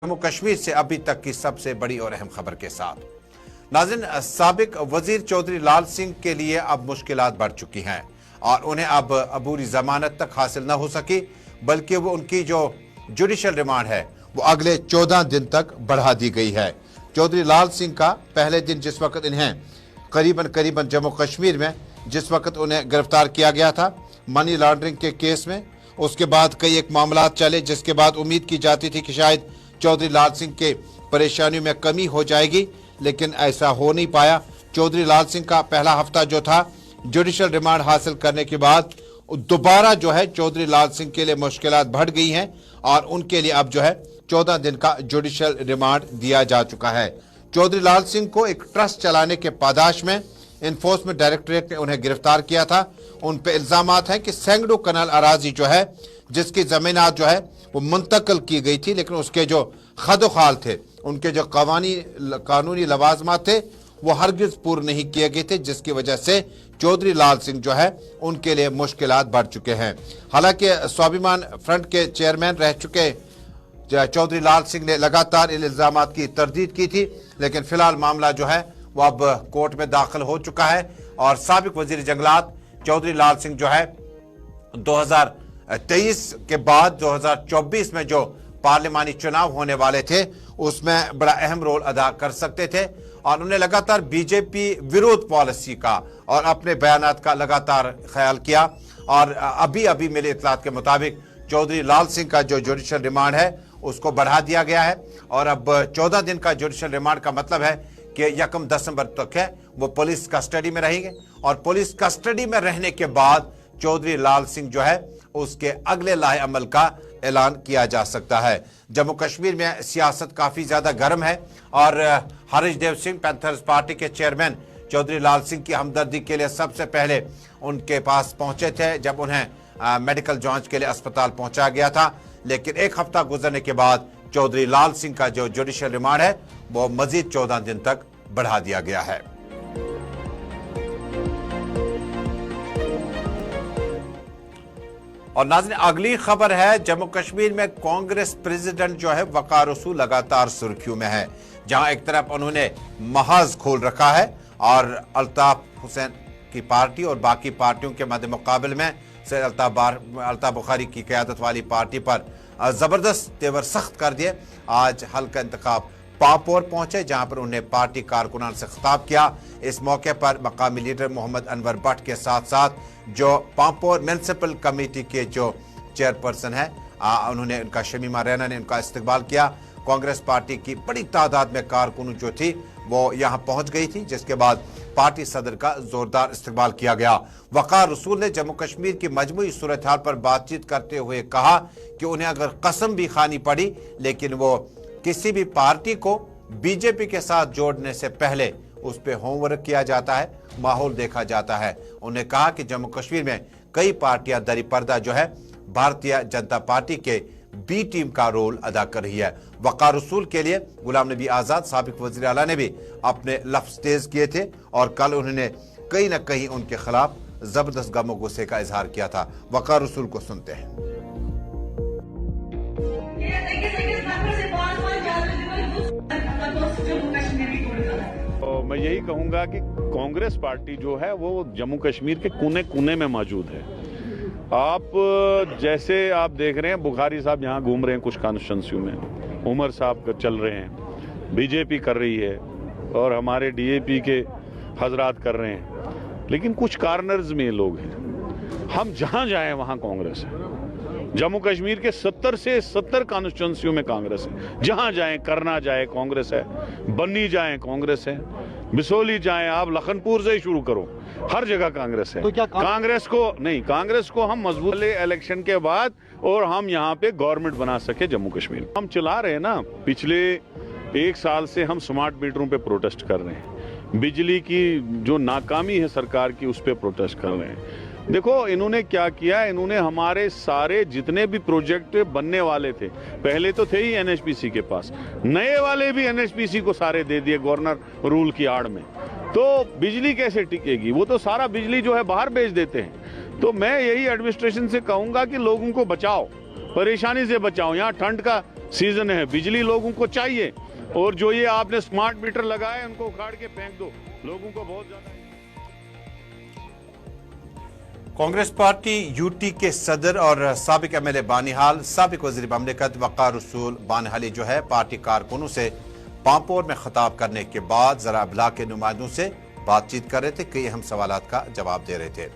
जम्मू कश्मीर से अभी तक की सबसे बड़ी और अहम खबर के साथ नाज़रीन, साबिक वजीर चौधरी लाल सिंह के लिए अब मुश्किलात बढ़ चुकी हैं और उन्हें अब अबूरी जमानत तक हासिल न हो सकी, बल्कि वो उनकी जो जुडिशल रिमांड है वो अगले 14 दिन तक बढ़ा दी गई है। चौधरी लाल सिंह का पहले दिन जिस वक्त इन्हें करीबन जम्मू कश्मीर में जिस वक्त उन्हें गिरफ्तार किया गया था मनी लॉन्ड्रिंग के केस में, उसके बाद कई एक मामला चले जिसके बाद उम्मीद की जाती थी कि शायद चौधरी लाल सिंह के परेशानियों में कमी हो जाएगी, लेकिन ऐसा हो नहीं पाया। चौधरी लाल सिंह का पहला हफ्ता जो था जुडिशल रिमांड हासिल करने के बाद दोबारा जो है चौधरी लाल सिंह के लिए मुश्किलात बढ़ गई हैं और उनके लिए अब जो है 14 दिन का जुडिशल रिमांड दिया जा चुका है। चौधरी लाल सिंह को एक ट्रस्ट चलाने के पादाश में इन्फोर्समेंट डायरेक्टरेट ने उन्हें गिरफ्तार किया था। उन पे इल्जामात हैं कि सैकड़ों कनाल अराजी जो है जिसकी जमीनात जो है वो मुंतकल की गई थी, लेकिन उसके जो खदोखाल थे, उनके जो कानूनी लवाजमात थे वो हरगिज पूर्ण नहीं किए गए थे, जिसकी वजह से चौधरी लाल सिंह जो है उनके लिए मुश्किलात बढ़ चुके हैं। हालांकि स्वाभिमान फ्रंट के चेयरमैन रह चुके चौधरी लाल सिंह ने लगातार इन इल्जामात की तरदीद की थी, लेकिन फिलहाल मामला जो है वो अब कोर्ट में दाखिल हो चुका है और साबिक वजीर जंगलात चौधरी लाल सिंह जो है 2023 के बाद 2024 में जो पार्लिमानी चुनाव होने वाले थे उसमें बड़ा अहम रोल अदा कर सकते थे और उन्हें लगातार बीजेपी विरोध पॉलिसी का और अपने बयानात का लगातार ख्याल किया और अभी मिले इत्तलात के मुताबिक चौधरी लाल सिंह का जो जुडिशल रिमांड है उसको बढ़ा दिया गया है और अब 14 दिन का जुडिशल रिमांड का मतलब है कि 1 दिसंबर तक है वो पुलिस कस्टडी में रहेंगे और पुलिस कस्टडी में रहने के बाद चौधरी लाल सिंह जो है उसके अगले लाहे अमल का ऐलान किया जा सकता है। जम्मू कश्मीर में सियासत काफी ज्यादा गर्म है और हरीश देव सिंह पैंथर्स पार्टी के चेयरमैन चौधरी लाल सिंह की हमदर्दी के लिए सबसे पहले उनके पास पहुंचे थे जब उन्हें मेडिकल जांच के लिए अस्पताल पहुंचाया गया था, लेकिन एक हफ्ता गुजरने के बाद चौधरी लाल सिंह का जो जुडिशल रिमांड है वो मजीद 14 दिन तक बढ़ा दिया गया है। और नाज़रीन, अगली खबर है जम्मू कश्मीर में कांग्रेस प्रेसिडेंट जो है वकार रसूल लगातार सुर्खियों में है, जहां एक तरफ उन्होंने महाज खोल रखा है और अल्ताफ हुसैन की पार्टी और बाकी पार्टियों के मद्दे मुकाबले में अल्ताफ बुखारी की क़यादत वाली पार्टी पर जबरदस्त तेवर सख्त कर दिए। आज हल्का इंतखाब पापोर पहुंचे जहां पर उन्हें पार्टी कारकुनान से खिताब किया। इस मौके पर मकामी लीडर मोहम्मद अनवर भट्ट के साथ साथ जो पापोर म्यूनिसिपल कमेटी के जो चेयरपर्सन है उन्होंने उनका शमीमा रैना ने उनका इस्तकबाल किया। कांग्रेस पार्टी की बड़ी तादाद में कारकुन जो थी वो यहां पहुंच गई थी, जिसके बाद पार्टी सदर का जोरदार इस्तकबाल किया गया। वकार रसूल ने जम्मू कश्मीर की मजमूई सूरत हाल पर बातचीत करते हुए कहा कि उन्हें अगर कसम भी खानी पड़ी लेकिन वो किसी भी पार्टी को बीजेपी के साथ जोड़ने से पहले उस पर होमवर्क किया जाता है, माहौल देखा जाता है। उन्हें कहा कि जम्मू कश्मीर में कई पार्टियां दरी पर्दा जो है भारतीय जनता पार्टी के बी टीम का रोल अदा कर रही है। वकार रसूल के लिए गुलाम नबी आजाद साबिक वजीर आला ने भी अपने लफ्ज तेज किए थे और कल उन्होंने कहीं न कहीं उनके खिलाफ जबरदस्त गम और गुस्से का इजहार किया था। वकार रसूल को सुनते हैं। तो मैं यही कहूंगा कि कांग्रेस पार्टी जो है वो जम्मू कश्मीर के कोने कोने में मौजूद है। आप जैसे आप देख रहे हैं बुखारी साहब यहाँ घूम रहे हैं कुछ कॉन्स्टिट्यूंसियों में, उमर साहब चल रहे हैं, बीजेपी कर रही है और हमारे डीएपी के हजरात कर रहे हैं, लेकिन कुछ कार्नर्स में लोग हैं। हम जहाँ जाएं वहाँ कांग्रेस है। जम्मू कश्मीर के 70 से 70 कॉन्स्टिट्यूंसियों में कांग्रेस है। जहां जाएं, करना जाए कांग्रेस है, बन्नी जाएं कांग्रेस है, बिसोली जाएं, आप लखनपुर से ही शुरू करो, हर जगह कांग्रेस है। तो क्या कांग्रेस को हम मजबूत इलेक्शन के बाद और हम यहाँ पे गवर्नमेंट बना सके जम्मू कश्मीर। हम चला रहे हैं ना, पिछले 1 साल से हम स्मार्ट मीटरों पे प्रोटेस्ट कर रहे हैं, बिजली की जो नाकामी है सरकार की उस पर प्रोटेस्ट कर रहे हैं। देखो इन्होंने क्या किया, इन्होंने हमारे सारे जितने भी प्रोजेक्ट बनने वाले थे, पहले तो थे ही एनएचपीसी के पास, नए वाले भी एनएचपीसी को सारे दे दिए गवर्नर रूल की आड़ में। तो बिजली कैसे टिकेगी? वो तो सारा बिजली जो है बाहर भेज देते हैं। तो मैं यही एडमिनिस्ट्रेशन से कहूंगा कि लोगों को बचाओ, परेशानी से बचाओ। यहाँ ठंड का सीजन है, बिजली लोगों को चाहिए। और जो ये आपने स्मार्ट मीटर लगाए उनको उखाड़ के फेंक दो, लोगों को बहुत ज्यादा। कांग्रेस पार्टी यूटी के सदर और साबिक एमएलए बानिहाल साबिक वजीर ममलिकत वक़ार रसूल बानिहाली जो है पार्टी कारकुनों से पांपोर में खिताब करने के बाद जरा अबला के नुमाइंदों से बातचीत कर रहे थे, कई अहम सवालात का जवाब दे रहे थे।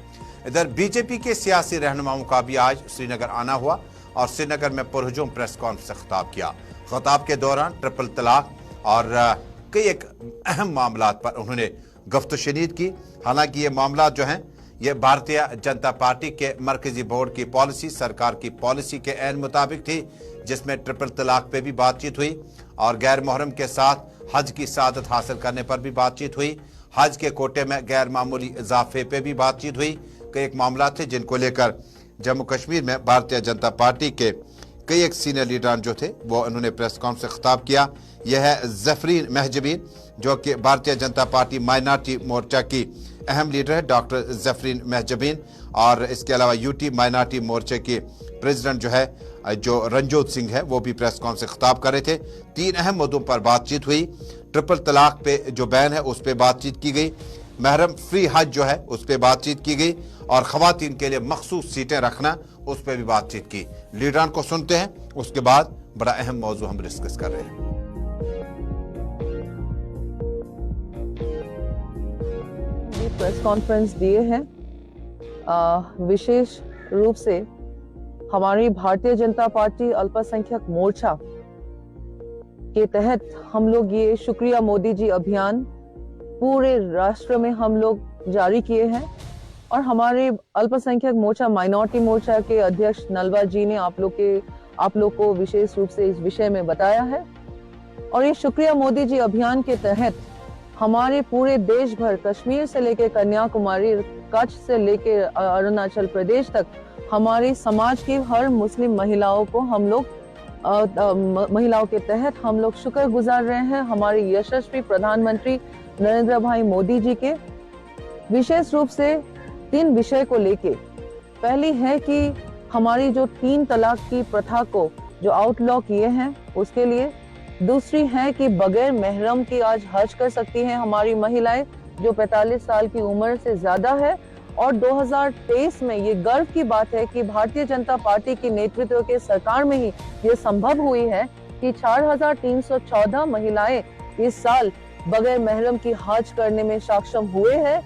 इधर बीजेपी के सियासी रहनुमाओं का भी आज श्रीनगर आना हुआ और श्रीनगर में पुरहुजूम प्रेस कॉन्फ्रेंस से खिताब किया। खिताब के दौरान ट्रिपल तलाक और कई एक अहम मामलात पर उन्होंने गफ्त-ओ-शनीद की। हालांकि ये मामलात जो हैं ये भारतीय जनता पार्टी के मरकजी बोर्ड की पॉलिसी, सरकार की पॉलिसी के ऐन मुताबिक थी, जिसमें ट्रिपल तलाक पे भी बातचीत हुई और गैर मुहर्रम के साथ हज की सआदत हासिल करने पर भी बातचीत हुई। हज के कोटे में गैर मामूली इजाफे पे भी बातचीत हुई। कई एक मामला थे जिनको लेकर जम्मू कश्मीर में भारतीय जनता पार्टी के कई एक सीनियर लीडरान जो थे वो उन्होंने प्रेस कॉन्फ्रेंस से खिताब किया। यह है ज़फरीन महजबीन जो कि भारतीय जनता पार्टी माइनॉरिटी मोर्चा की अहम लीडर है, डॉक्टर ज़फरीन महजबीन। और इसके अलावा यूटी माइनॉरिटी मोर्चे के प्रेसिडेंट जो है जो रंजोत सिंह है वो भी प्रेस कॉन्फ्रेंस से खिताब कर रहे थे। तीन अहम मुद्दों पर बातचीत हुई। ट्रिपल तलाक पे जो बैन है उस पर बातचीत की गई, महरम फ्री हज जो है उस पर बातचीत की गई और खवातीन के लिए मखसूस सीटें रखना उस पर भी बातचीत की। लीडरान को सुनते हैं, उसके बाद बड़ा अहम मौजू हम डिस्कस कर रहे हैं। प्रेस कॉन्फ्रेंस दिए हैं, विशेष रूप से हमारी भारतीय जनता पार्टी अल्पसंख्यक मोर्चा के तहत हम लोग ये शुक्रिया मोदी जी अभियान पूरे राष्ट्र में हम लोग जारी किए हैं और हमारे अल्पसंख्यक मोर्चा माइनॉरिटी मोर्चा के अध्यक्ष नलवा जी ने आप लोग को विशेष रूप से इस विषय में बताया है। और ये शुक्रिया मोदी जी अभियान के तहत हमारे पूरे देश भर, कश्मीर से लेकर कन्याकुमारी, कच्छ से लेकर अरुणाचल प्रदेश तक हमारी समाज की हर मुस्लिम महिलाओं को हम लोग महिलाओं के तहत हम लोग शुक्र गुजार रहे हैं हमारे यशस्वी प्रधानमंत्री नरेंद्र भाई मोदी जी के। विशेष रूप से 3 विषय को लेके, पहली है कि हमारी जो 3 तलाक की प्रथा को जो आउटलॉ किए हैं उसके लिए, दूसरी है कि बगैर महरम की आज हज कर सकती हैं हमारी महिलाएं जो 45 साल की उम्र से ज्यादा है। और 2023 में ये गर्व की बात है कि भारतीय जनता पार्टी के नेतृत्व के सरकार में ही ये संभव हुई है कि 4314 महिलाएं इस साल बगैर महरम की हज करने में सक्षम हुए हैं।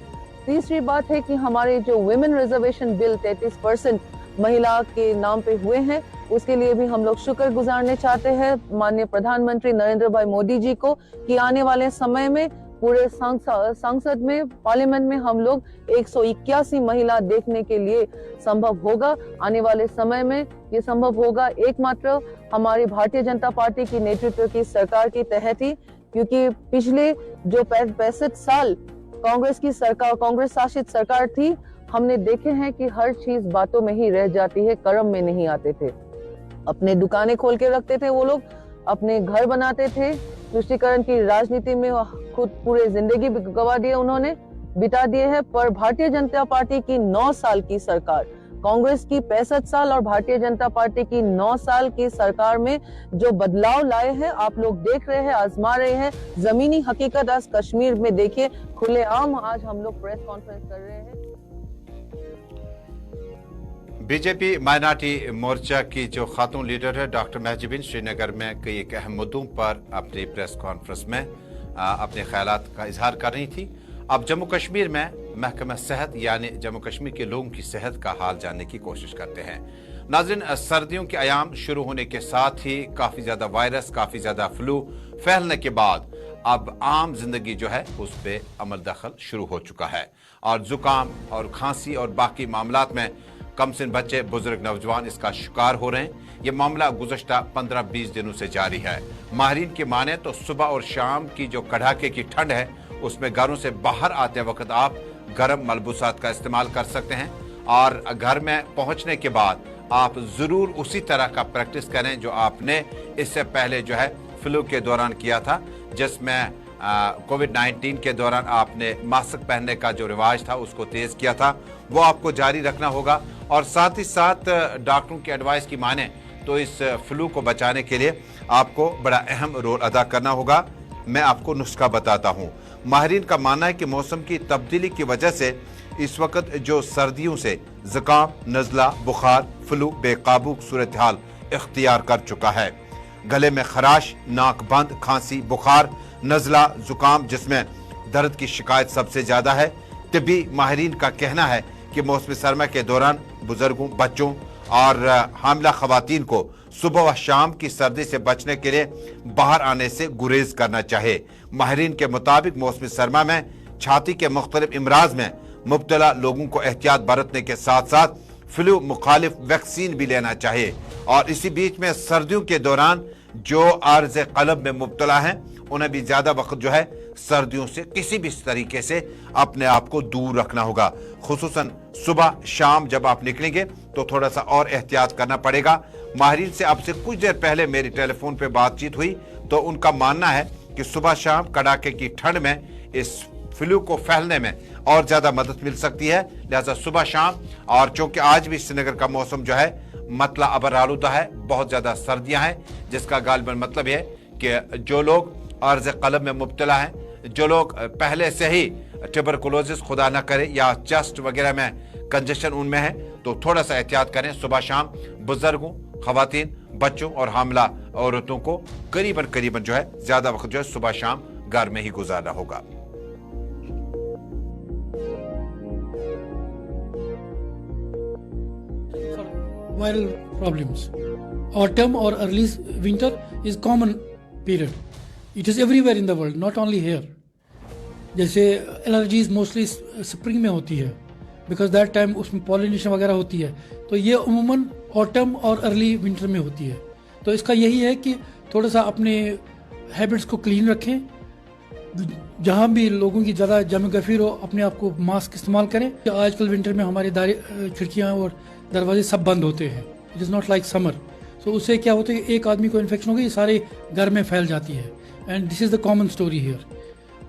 तीसरी बात है कि हमारे जो वुमेन रिजर्वेशन बिल 33% महिला के नाम पे हुए हैं, उसके लिए भी हम लोग शुक्र गुजारने चाहते हैं माननीय प्रधानमंत्री नरेंद्र भाई मोदी जी को कि आने वाले समय में पूरे संसद में, पार्लियामेंट में हम लोग 181 महिला देखने के लिए संभव होगा। आने वाले समय में ये संभव होगा एकमात्र हमारी भारतीय जनता पार्टी की नेतृत्व की सरकार के तहत ही, क्योंकि पिछले जो 65 साल कांग्रेस की सरकार, कांग्रेस शासित सरकार थी, हमने देखे हैं कि हर चीज बातों में ही रह जाती है, कर्म में नहीं आते थे। अपने दुकानें खोल के रखते थे वो लोग, अपने घर बनाते थे, तुष्टीकरण की राजनीति में खुद पूरे जिंदगी गवा दिए उन्होंने, बिता दिए हैं। पर भारतीय जनता पार्टी की 9 साल की सरकार, कांग्रेस की 65 साल और भारतीय जनता पार्टी की 9 साल की सरकार में जो बदलाव लाए हैं आप लोग देख रहे हैं, आजमा रहे हैं। जमीनी हकीकत आज कश्मीर में देखिए, खुलेआम आज हम लोग प्रेस कॉन्फ्रेंस कर रहे हैं। बीजेपी माइनॉरिटी मोर्चा की जो खातून लीडर है डॉक्टर महजबीन श्रीनगर में कई एक अहम मुद्दों पर अपनी प्रेस कॉन्फ्रेंस में अपने ख्यालात का इजहार कर रही थी। अब जम्मू कश्मीर में महकमा सेहत यानी जम्मू कश्मीर के लोगों की सेहत का हाल जानने की कोशिश करते हैं। नाज़रीन, सर्दियों के अयाम शुरू होने के साथ ही काफ़ी ज़्यादा वायरस, काफ़ी ज़्यादा फ्लू फैलने के बाद अब आम जिंदगी जो है उस पर अमल दखल शुरू हो चुका है और जुकाम और खांसी और बाकी मामलात में कम सिन बच्चे, बुजुर्ग, नौजवान इसका शिकार हो रहे हैं। ये मामला गुज़श्ता 15-20 दिनों से जारी है। माहिरीन की माने तो सुबह और शाम की जो कड़ाके की ठंड है उसमें घरों से बाहर आते वक्त आप गर्म मलबूसात का इस्तेमाल कर सकते हैं और घर में पहुंचने के बाद आप ज़रूर उसी तरह का प्रैक्टिस करें जो आपने इससे पहले जो है फ्लू के दौरान किया था, जिसमें कोविड-19 के दौरान आपने मास्क पहनने का जो रिवाज था उसको तेज़ किया था, वो आपको जारी रखना होगा। और साथ ही साथ डॉक्टरों की एडवाइस की माने तो इस फ्लू को बचाने के लिए आपको बड़ा अहम रोल अदा करना होगा। मैं आपको नुस्खा बताता हूँ। माहिरीन का मानना है कि मौसम की तब्दीली की वजह से इस वक्त जो सर्दियों से जुकाम, नज़ला, बुखार, फ्लू बेकाबू सूरत हाल इख्तियार कर चुका है। गले में खराश, नाक बंद, खांसी, बुखार, नज़ला, जुकाम, जिसमें दर्द की शिकायत सबसे ज्यादा है। तिब्बी माहिरीन का कहना है कि मौसम सरमा के दौरान बुजुर्गों, बच्चों और हामिला खवातीन को सुबह व शाम की सर्दी से बचने के लिए बाहर आने से गुरेज करना चाहिए। माहिरीन के मुताबिक मौसम सरमा में छाती के मुख्तलिफ इमराज में मुब्तला लोगों को एहतियात बरतने के साथ साथ फ्लू मुखालिफ वैक्सीन भी लेना चाहिए। और इसी बीच में सर्दियों के दौरान जो अर्ज कलब में मुब्तला हैं उन्हें भी ज्यादा वक्त जो है सर्दियों से किसी भी तरीके से अपने आप को दूर रखना होगा। खुसूसन सुबह शाम जब आप निकलेंगे तो थोड़ा सा और एहतियात करना पड़ेगा। माहिरीन से अब से कुछ देर पहले मेरी टेलीफोन पे बातचीत हुई तो उनका मानना है कि सुबह शाम कड़ाके की ठंड में इस फ्लू को फैलने में और ज्यादा मदद मिल सकती है। लिहाजा सुबह शाम, और चूंकि आज भी श्रीनगर का मौसम जो है मतला अबर आलूदा है, बहुत ज्यादा सर्दियां हैं, जिसका गालिबन मतलब है कि जो लोग अर्ज कलब में मुब्तला हैं, जो लोग पहले से ही ट्यूबरकुलोसिस खुदा न करे या चेस्ट वगैरह में कंजेशन उनमें है, तो थोड़ा सा एहतियात करें। सुबह शाम बुजुर्गों, खवातीन, बच्चों और हामिला औरतों को करीबन जो है ज्यादा वक्त जो है सुबह शाम घर में ही गुजारना होगा। Viral problems. Autumn or early winter is common period. It is everywhere in the world, not only here. जैसे एलर्जीज मोस्टली स्प्रिंग में होती है, बिकॉज दैट टाइम उसमें पॉलिनेशन वगैरह होती है, तो ये उमूमन ऑटम और अर्ली विंटर में होती है। तो इसका यही है कि थोड़ा सा अपने हैबिट्स को क्लीन रखें, जहाँ भी लोगों की ज़्यादा जम गफीर हो अपने आप को मास्क इस्तेमाल करें। आजकल विंटर में हमारे खिड़कियाँ और दरवाजे सब बंद होते हैं, it is not like summer. तो उससे क्या होता है कि एक आदमी को इन्फेक्शन हो गई, सारे घर में फैल जाती है, and this is the common story here.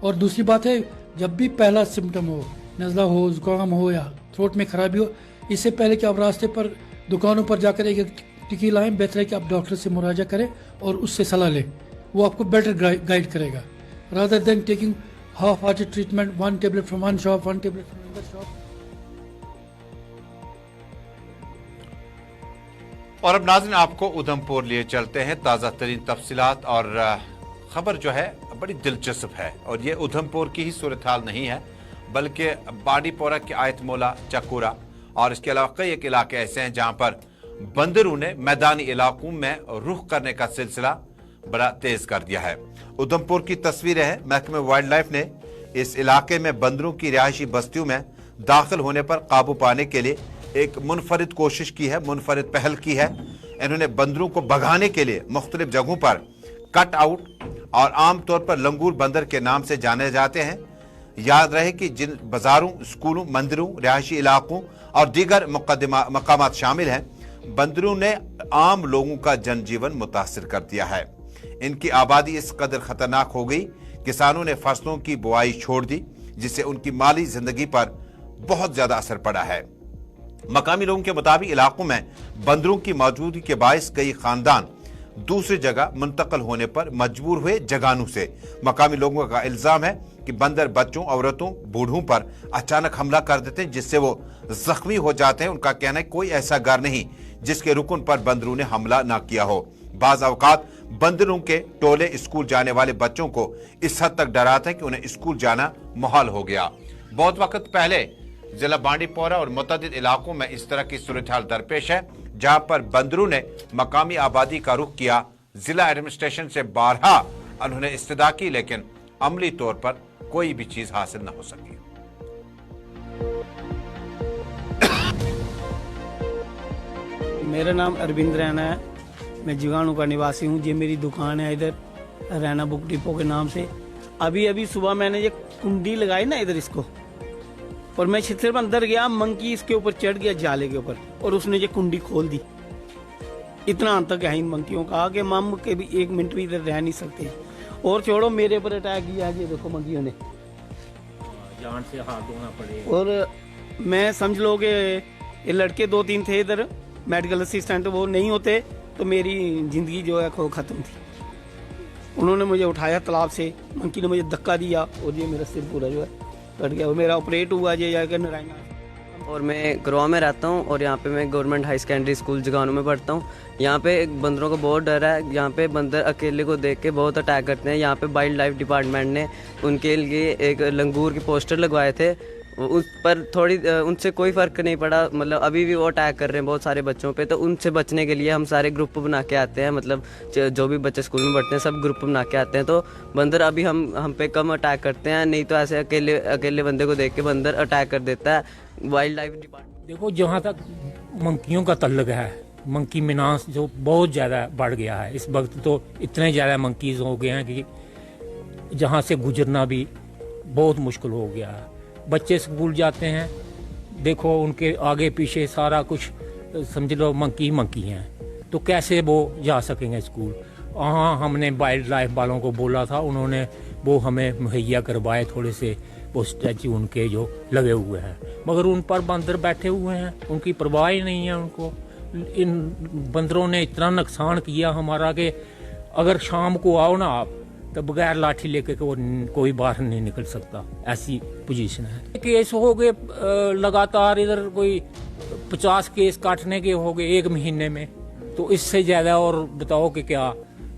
और दूसरी बात है, जब भी पहला सिम्टम हो, नज़ला हो, जुकाम हो या थ्रोट में खराबी हो, इससे पहले कि आप रास्ते पर दुकानों पर जाकर एक टिकी लाएं, बेहतर है कि आप डॉक्टर से मुराजा करें और उससे सलाह लें, वो आपको बेटर गाइड करेगा, rather than taking half-hearted treatment, one tablet from one shop, one tablet from another shop. और अब नाज़रीन आपको उधमपुर लिए चलते हैं। ताज़ा तरीन तफसीलात और खबर जो है बड़ी दिलचस्प है, और ये उधमपुर की ही सूरत हाल नहीं है बल्कि बांडीपोरा के आयतमोला, चक्कूरा और इसके अलावा कई एक इलाके ऐसे हैं जहां पर बंदरों ने मैदानी इलाकों में रुख करने का सिलसिला बड़ा तेज कर दिया है। उधमपुर की तस्वीरें हैं। महकमे वाइल्ड लाइफ ने इस इलाके में बंदरों की रिहायशी बस्तियों में दाखिल होने पर काबू पाने के लिए एक मुनफरिद कोशिश की है, मुनफरिद पहल की है। इन्होंने बंदरों को भगाने के लिए मुख्तलिफ जगहों पर कट आउट, और आमतौर पर लंगूर बंदर के नाम से जाने जाते हैं। याद रहे कि जिन बाजारों, स्कूलों, मंदिरों, रिहायशी इलाकों और दीगर मकामात शामिल हैं, बंदरों ने आम लोगों का जनजीवन मुतासिर कर दिया है। इनकी आबादी इस कदर खतरनाक हो गई, किसानों ने फसलों की बुआई छोड़ दी, जिससे उनकी माली जिंदगी पर बहुत ज्यादा असर पड़ा है। मकामी लोगों के मुताबिक इलाकों में बंदरों की मौजूदगी के बायस कई खानदान दूसरी जगह मुंतकिल होने पर मजबूर हुए जगानों से। मकामी लोगों का इल्जाम है कि बंदर बच्चों, औरतों, बूढ़ों पर अचानक हमला कर देते हैं, जिससे वो जख्मी हो जाते हैं। उनका कहना है कोई ऐसा घर नहीं जिसके रुकन पर बंदरों ने हमला ना किया हो। बाज अवकात बंदरों के टोले स्कूल जाने वाले बच्चों को इस हद तक डराते हैं कि उन्हें स्कूल जाना मुहाल हो गया। बहुत वक्त पहले जिला बांडीपोरा और मुतअद्दिद इलाकों में इस तरह की सूरत हाल दरपेश है, जहां पर बंदरों ने मकामी आबादी का रुख किया। जिला एडमिनिस्ट्रेशन से बारहा उन्होंने इस्तदा की, लेकिन अमली तौर पर कोई भी चीज हासिल न हो सकी। मेरा नाम अरविंद रैना है, मैं जुगानू का निवासी हूँ। ये मेरी दुकान है इधर रैना बुक डिपो के नाम से। अभी सुबह मैंने ये कुंडी लगाई ना इधर इसको, और मैं छितर में अंदर गया, मंकी इसके ऊपर चढ़ गया जाले के ऊपर, और उसने ये कुंडी खोल दी। इतना अंत तक है इन मंकियों का कि मम के भी एक मिनट भी इधर रह नहीं सकते। और छोड़ो, मेरे पर अटैक किया, ये देखो मंकियों ने, जान से हाथ धोना पड़े। और मैं समझ लो कि ये लड़के 2-3 थे इधर मेडिकल असिस्टेंट, वो नहीं होते तो मेरी जिंदगी जो है खत्म थी। उन्होंने मुझे उठाया तालाब से, मंकी ने मुझे धक्का दिया और ये मेरा सिर पूरा जो है कट गया और मेरा ऑपरेट हुआ ये जाकर नारायण। और मैं गरवा में रहता हूँ और यहाँ पे मैं गवर्नमेंट हाई सेकेंडरी स्कूल जगानू में पढ़ता हूँ। यहाँ पे बंदरों को बहुत डर है। यहाँ पे बंदर अकेले को देख के बहुत अटैक करते हैं। यहाँ पे वाइल्ड लाइफ डिपार्टमेंट ने उनके लिए एक लंगूर के पोस्टर लगवाए थे, उस पर थोड़ी उनसे कोई फ़र्क नहीं पड़ा। मतलब अभी भी वो अटैक कर रहे हैं बहुत सारे बच्चों पे। तो उनसे बचने के लिए हम सारे ग्रुप बना के आते हैं, मतलब जो भी बच्चे स्कूल में पढ़ते हैं सब ग्रुप बना के आते हैं। तो बंदर अभी हम पे कम अटैक करते हैं, नहीं तो ऐसे अकेले बंदे को देख के बंदर अटैक कर देता है। वाइल्ड लाइफ डिपार्टमेंट देखो, जहाँ तक मंकियों का तल्लक है, मंकी मिनास जो बहुत ज़्यादा बढ़ गया है इस वक्त। तो इतने ज़्यादा मंकीज़ हो गए हैं कि जहाँ से गुजरना भी बहुत मुश्किल हो गया है। बच्चे स्कूल जाते हैं, देखो उनके आगे पीछे सारा कुछ समझ लो मंकी हैं, तो कैसे वो जा सकेंगे स्कूल। हाँ, हमने वाइल्ड लाइफ वालों को बोला था, उन्होंने वो हमें मुहैया करवाए थोड़े से वो स्टैचू उनके जो लगे हुए हैं, मगर उन पर बंदर बैठे हुए हैं, उनकी परवाह ही नहीं है उनको। इन बंदरों ने इतना नुकसान किया हमारा कि अगर शाम को आओ ना आप तो बगैर लाठी लेके कोई बाहर नहीं निकल सकता, ऐसी पोजीशन है। केस हो गए लगातार, इधर कोई 50 केस काटने के हो गए एक महीने में, तो इससे ज़्यादा और बताओ कि क्या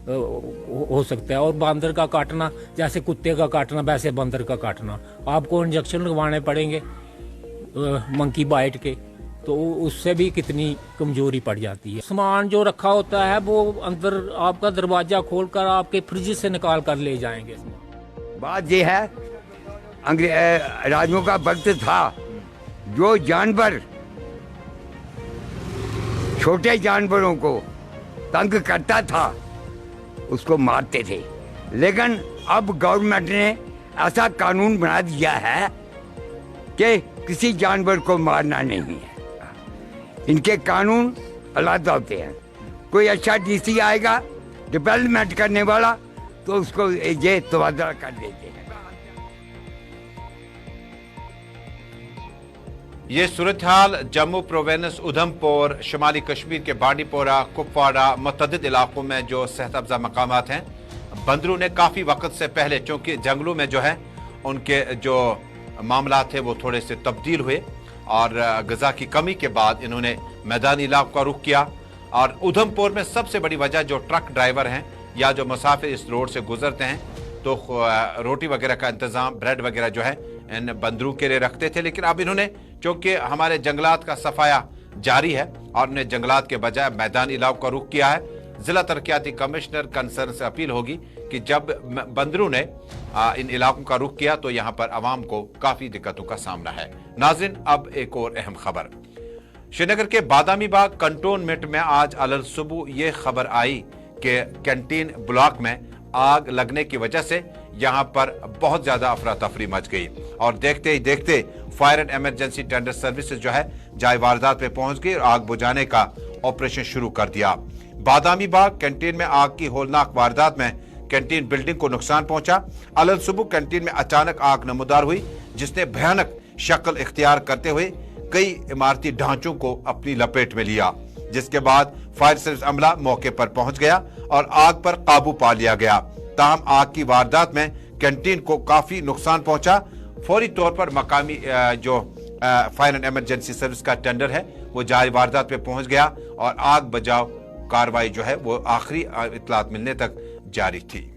हो सकता है। और बंदर का काटना जैसे कुत्ते का काटना वैसे बंदर का काटना, आपको इंजेक्शन लगवाने पड़ेंगे मंकी बाइट के, तो उससे भी कितनी कमजोरी पड़ जाती है। सामान जो रखा होता है वो अंदर आपका दरवाजा खोलकर आपके फ्रिज से निकाल कर ले जाएंगे। बात ये है, राजों का वक्त था जो जानवर छोटे जानवरों को तंग करता था उसको मारते थे, लेकिन अब गवर्नमेंट ने ऐसा कानून बना दिया है कि किसी जानवर को मारना नहीं है। इनके कानून अलग होते हैं। कोई अच्छा डीसी आएगा डेवलपमेंट करने वाला तो उसको ये तबादला कर देते हैं। ये सूरत हाल जम्मू प्रोविंस, उधमपुर, शुमाली कश्मीर के बांडीपोरा, कुपवाड़ा, मुतअद्दिद इलाकों में जो सेहत अफजा मकामात हैं, बंदरों ने काफ़ी वक्त से पहले, चूँकि जंगलों में जो है उनके जो मामला थे वो थोड़े से तब्दील हुए और ग़िज़ा की कमी के बाद इन्होंने मैदानी इलाकों का रुख किया। और उधमपुर में सबसे बड़ी वजह जो ट्रक ड्राइवर हैं या जो मुसाफिर इस रोड से गुजरते हैं, तो रोटी वगैरह का इंतज़ाम, ब्रेड वगैरह जो है इन बंदरों के लिए रखते थे। लेकिन अब इन्होंने, चूँकि हमारे जंगलात का सफाया जारी है और उन्हें जंगलात के बजाय मैदानी इलाकों का रुख किया है। ज़िला तरक्याती कमिश्नर कंसर्न से अपील होगी कि जब बंदरों ने इन इलाकों का रुख किया तो यहाँ पर आवाम को काफ़ी दिक्कतों का सामना है। नाज़रीन, अब एक और अहम खबर। श्रीनगर के बादामी बाग कंटोनमेंट में आज अलल सुबह ये खबर आई कि कैंटीन ब्लॉक में आग लगने की वजह से यहाँ पर बहुत ज्यादा अफरा तफरी मच गई और देखते ही देखते fire and emergency tender services जो है जाए वारदात पे पहुंच गई और आग बुझाने का ऑपरेशन शुरू कर दिया। बादामी बाग कैंटीन में आग की होलनाक वारदात में कैंटीन बिल्डिंग को नुकसान पहुंचा। अलल सुबह कैंटीन में अचानक आग नमूदार हुई जिसने भयानक शक्ल इख्तियार करते हुए कई इमारती ढांचों को अपनी लपेट में लिया, जिसके बाद फायर सर्विस अमला मौके पर पहुंच गया और आग पर काबू पा लिया गया। ताहम आग की वारदात में कैंटीन को काफी नुकसान पहुंचा। फौरी तौर पर मकामी जो फायर एंड इमरजेंसी सर्विस का टेंडर है वो जारी वारदात पे पहुंच गया और आग बचाव कार्रवाई जो है वो आखिरी इत्तलात मिलने तक जारी थी।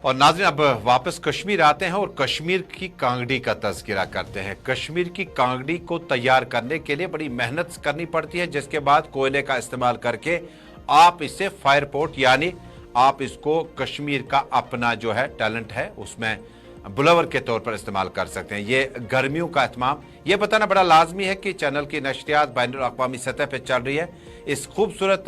और नाज़रीन, अब वापस कश्मीर आते हैं और कश्मीर की कांगड़ी का तज़किरा करते हैं। कश्मीर की कांगड़ी को तैयार करने के लिए बड़ी मेहनत करनी पड़ती है, जिसके बाद कोयले का इस्तेमाल करके आप इसे फायर पोर्ट यानी आप इसको कश्मीर का अपना जो है टैलेंट है उसमें बुलवर के तौर पर इस्तेमाल कर सकते हैं। ये गर्मियों का एहतमाम, ये बताना बड़ा लाजमी है कि चैनल की नशरियात बैनुल अक़वामी सतह पर चल रही है। इस खूबसूरत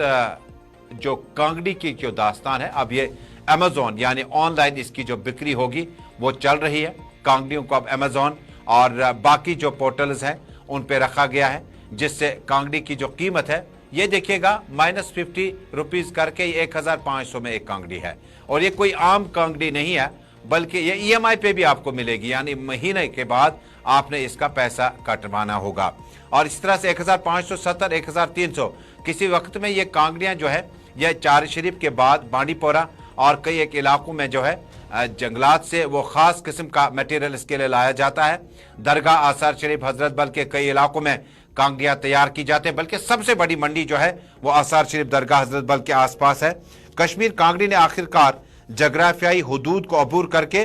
जो कांगड़ी की जो दास्तान है, अब ये अमेज़ॉन यानी ऑनलाइन इसकी जो बिक्री होगी वो चल रही है। कांगड़ियों को अब अमेज़ॉन और बाकी जो पोर्टल्स हैं उन पे रखा गया है, जिससे कांगड़ी की जो कीमत है ये देखिएगा -50 रुपीज़ करके 1500 में एक कांगड़ी है। और ये कोई आम कांगड़ी नहीं है, बल्कि ये EMI पे भी आपको मिलेगी, यानी महीने के बाद आपने इसका पैसा कटवाना होगा। और इस तरह से 1570, 1300 किसी वक्त में ये कांगड़ियां जो है यह चार शरीफ के बाद बांडीपोरा और कई एक इलाकों में जो है जंगलात से वो खास किस्म का मटेरियल इसके लिए लाया जाता है। दरगाह आसार शरीफ हजरत बल के कई इलाकों में कांगड़ियां तैयार की जाती है, बल्कि सबसे बड़ी मंडी जो है वो आसार शरीफ दरगाह हजरत बल के आसपास है। कश्मीर कांगड़ी ने आखिरकार जगराफियाई हुदूद को अबूर करके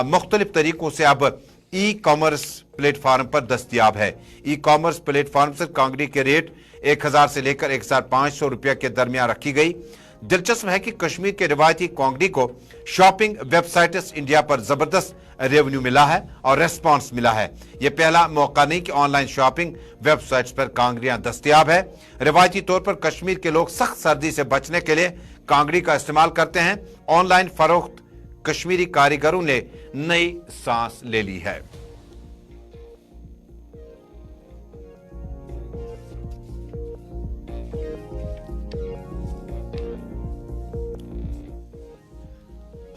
मुख्तलिफ तरीकों से अब ई कॉमर्स प्लेटफार्म पर दस्तियाब है। ई कॉमर्स प्लेटफार्म से कांगड़ी के रेट 1000 से लेकर 1500 रुपये के दरमियान रखी गई। दिलचस्प है कि कश्मीर के रिवायती कांगड़ी को शॉपिंग वेबसाइट्स इंडिया पर जबरदस्त रेवेन्यू मिला है और रेस्पॉन्स मिला है। यह पहला मौका नहीं कि ऑनलाइन शॉपिंग वेबसाइट्स पर कांगड़ियां दस्तियाब है। रिवायती तौर पर कश्मीर के लोग सख्त सर्दी से बचने के लिए कांगड़ी का इस्तेमाल करते हैं। ऑनलाइन फरोख्त कश्मीरी कारीगरों ने नई सांस ले ली है।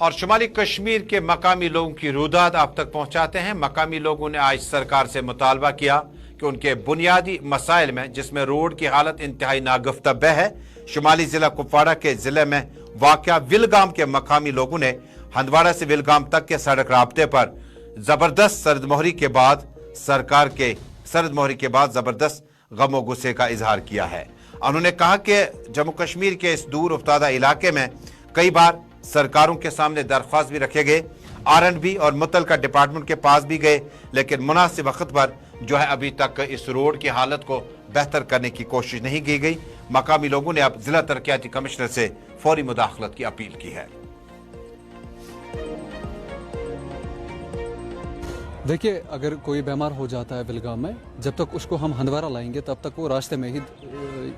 और शुमाली कश्मीर के मकामी लोगों की रुदाद आप तक पहुंचाते हैं। मकामी लोगों ने आज सरकार से मुतालबा किया कि उनके बुनियादी मसाइल में, जिसमें रोड की हालत इंतहाई नागुफ्तब्य है, शुमाली जिला कुपवाड़ा के जिले में वाक़या विलगाम के मकामी लोगों ने हंदवाड़ा से विलगाम तक के सड़क राब्ते पर जबरदस्त सरदमोहरी के बाद जबरदस्त गमो गुस्से का इजहार किया है। उन्होंने कहा कि जम्मू कश्मीर के इस दूर उफ्तादा इलाके में कई बार सरकारों के सामने दरख्वास्त भी रखे गए, R&B और मुतलका डिपार्टमेंट के पास भी गए, लेकिन मुनासिब वक्त पर जो है अभी तक इस रोड की हालत को बेहतर करने की कोशिश नहीं की गई। मकामी लोगों ने अब जिला तरक्याती कमिश्नर से फौरी मुदाखलत की अपील की है। देखिए, अगर कोई बीमार हो जाता है विलगाम में, जब तक उसको हम हंदवारा लाएंगे तब तक वो रास्ते में ही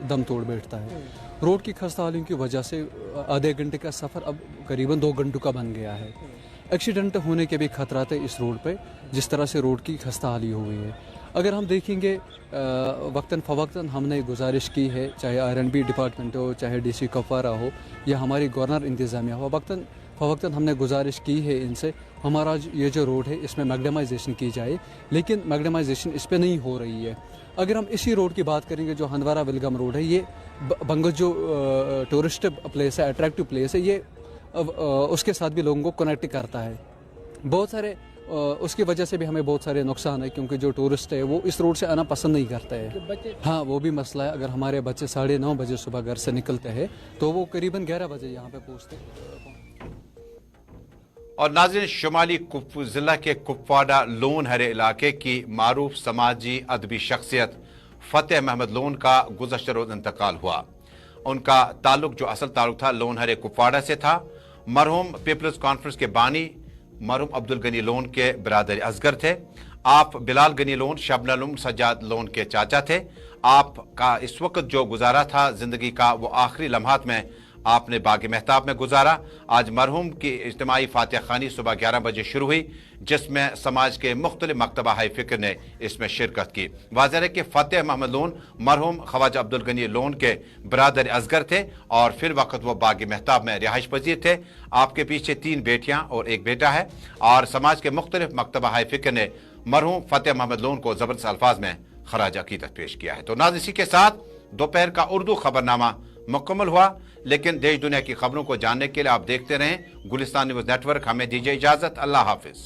दम तोड़ बैठता है। रोड की खस्ता हालियों की वजह से आधे घंटे का सफ़र अब करीबन 2 घंटों का बन गया है। एक्सीडेंट होने के भी खतरात है इस रोड पे, जिस तरह से रोड की खस्ता हाली हो गई है। अगर हम देखेंगे वक्तन फ़वक्तन हमने गुजारिश की है, चाहे R&B डिपार्टमेंट हो, चाहे DC कुपवाड़ा हो या हमारी गवर्नर इंतज़ामिया हो, वक्तन फ़वक्तन हमने गुजारिश की है इनसे, हमारा ये जो रोड है इसमें मैगडमाइजेशन की जाए, लेकिन मैगडमाइजेशन इस पर नहीं हो रही है। अगर हम इसी रोड की बात करेंगे, जो हंदवारा विलगाम रोड है, ये बंगस जो टूरिस्ट प्लेस है, अट्रैक्टिव प्लेस है, ये उसके साथ भी लोगों को कनेक्ट करता है। बहुत सारे उसकी वजह से भी हमें बहुत सारे नुकसान है, क्योंकि जो टूरिस्ट है वो इस रोड से आना पसंद नहीं करते हैं। हाँ, वो भी मसला है। अगर हमारे बच्चे 9:30 बजे सुबह घर से निकलते हैं तो वो करीबन 11 बजे यहाँ पे पहुँचते हैं। और नाज़रीन, शुमाली जिला के कुपवाड़ा लोन हरे इलाके की मारूफ समाजी अदबी शख्सियत फतेह महमद लोन का गुज़श्ता रोज़ इंतकाल हुआ। उनका ताल्लुक, जो असल ताल्लुक था, लोन हरे कुपवाड़ा से था। मरहूम पीपल्स कॉन्फ्रेंस के बानी मरहूम अब्दुल गनी लोन के बिरादर असगर थे। आप बिलाल गनी लोन, शबनम सज्जाद लोन के चाचा थे। आपका इस वक्त जो गुजारा था जिंदगी का, वो आखिरी लम्हात में आपने बाग महताब में गुजारा। आज मरहूम की इज्तिमाई फातिहा खानी सुबह 11 बजे शुरू हुई, जिसमें समाज के मुख्तलिफ मकतबा हाई फिक्र ने इसमें शिरकत की। वाज़ेह है कि फतेह महमद लोन मरहूम ख्वाजा अब्दुल गनी लोन के बिरादर असगर थे और फिर वक्त वो बाग महताब में रिहाइश पजीर थे। आपके पीछे 3 बेटियां और 1 बेटा है और समाज के मुख्तलिफ मकतबा हाई फिक्र ने मरहूम फतेह महमद लोन को जबरदस्त अल्फाज में खराज अकीदत पेश किया है। तो नाज़ इसी के साथ दोपहर का उर्दू खबरनामा मुकम्मल हुआ, लेकिन देश दुनिया की खबरों को जानने के लिए आप देखते रहें गुलिस्तान न्यूज़ नेटवर्क। हमें दीजिए इजाजत। अल्लाह हाफिज।